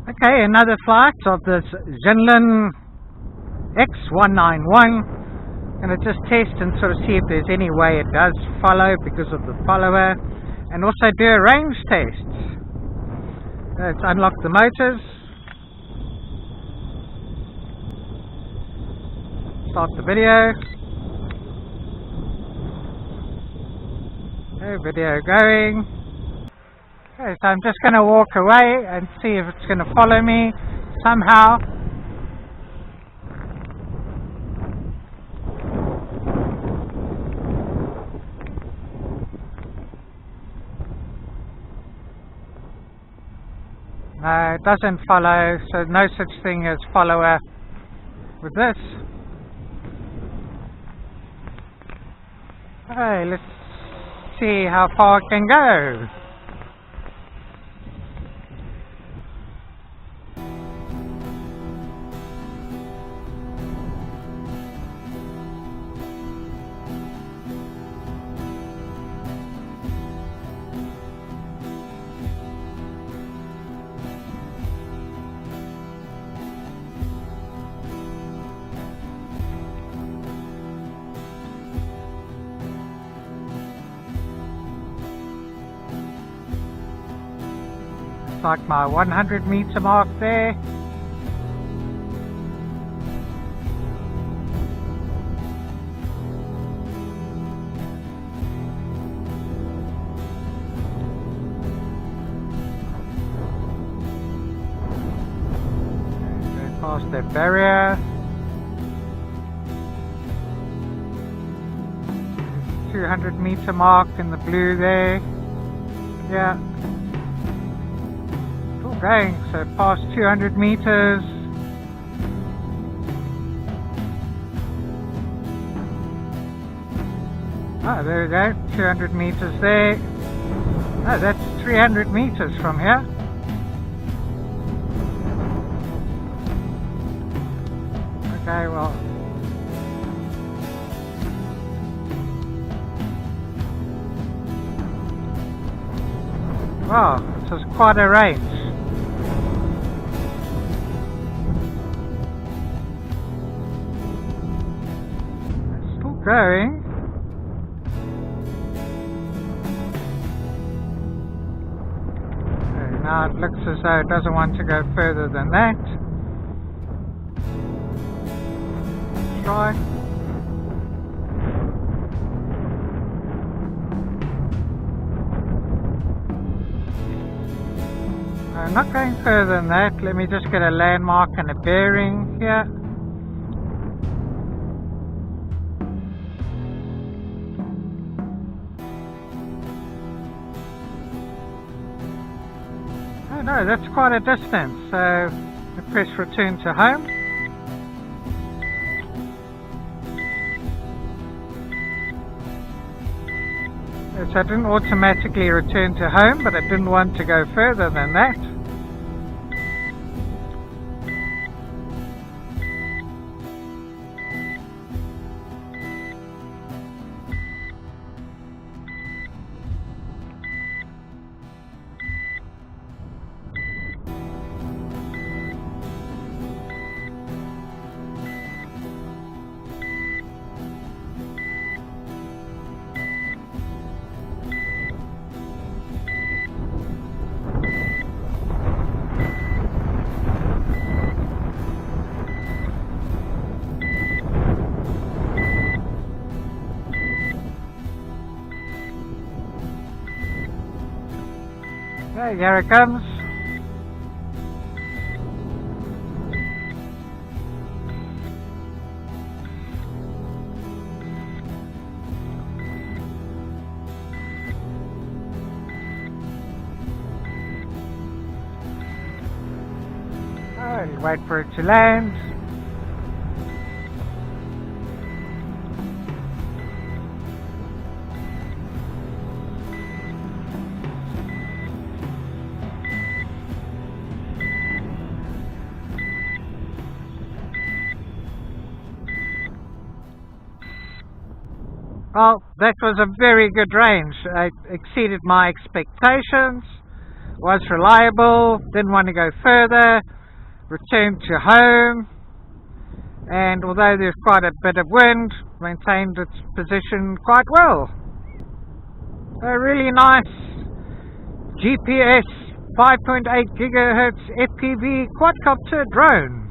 Okay, another flight of this Xinlin X191. Going to just test and sort of see if there's any way it does follow because of the follower, and also do a range test. Let's unlock the motors, start the video. Okay, video going. Okay, so I'm just going to walk away and see if it's going to follow me somehow. No, it doesn't follow, so no such thing as follower with this. Okay, let's see how far it can go. Like my 100-meter mark there. Go past that barrier. 200-meter mark in the blue there. Yeah. Going, so past 200 meters. Oh, there we go, 200 meters there. Oh, that's 300 meters from here. Okay, well. Wow, this is quite a range. Going. Okay, now it looks as though it doesn't want to go further than that. Let's try. I'm not going further than that. Let me just get a landmark and a bearing here. No, that's quite a distance, so I press return to home. So I didn't automatically return to home, but I didn't want to go further than that. Okay, here it comes. I'll wait for it to land. Well, that was a very good range. It exceeded my expectations. was reliable, didn't want to go further, returned to home, and although there's quite a bit of wind, maintained its position quite well. A really nice GPS 5.8 gigahertz FPV quadcopter drone.